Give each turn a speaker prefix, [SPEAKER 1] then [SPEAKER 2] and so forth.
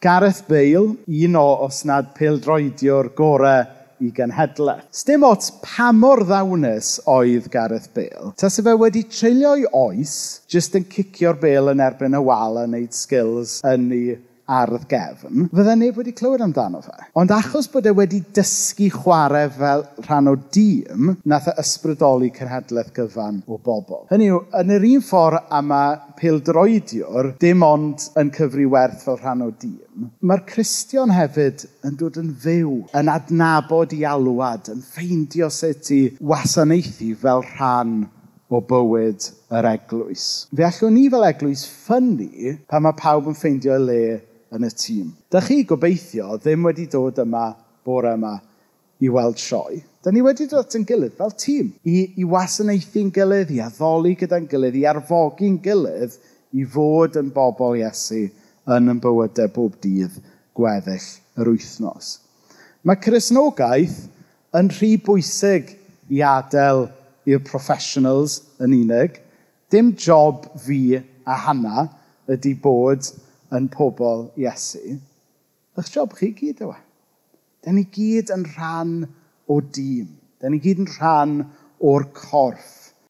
[SPEAKER 1] Gareth Bale, un o os nad pêl-droediwr gorau i genhedlaeth. Sdim ots pa mor ddawnus oedd Gareth Bale. Tase fe wedi treulio'i oes jyst yn cicio'r bêl yn erbyn y wal a wneud skills yn ei ardd gefn, fydde neb wedi clywed amdano fe. Ond achos bod e wedi dysgu chwarae fel rhan o dîm, nath e ysbrydoli cenhedlaeth gyfan o bobl. Hynny yw, yn yr un ffordd am y pêl-droediwr, dim ond yn cyfri werth fel rhan o dîm, mae'r Cristion hefyd yn dod yn fyw, yn adnabod i alwad, yn ffeindio sut i wasanaethu fel rhan o bywyd yr eglwys. Fe allwn ni fel eglwys ffynnu pan mae pawb yn ffeindio le yn y tîm. Dych chi gobeithio ddim wedi dod yma bore yma i weld sioe. Da ni wedi dod at ein gilydd fel tîm i wasanaethu'n gilydd, i addoli gyda'n gilydd, i arfogi'n gilydd i fod yn bobl Iesu yn bywydau bob dydd gweddill yr wythnos. Mae Cristnogaeth yn rhy bwysig i adael i'r professionals yn unig. Dim job fi a Hannah ydy bod yn pobl Iesu. Eich job chi gyd yw e. Da ni gyd yn rhan o dîm. Da ni gyd yn rhan o'r corff.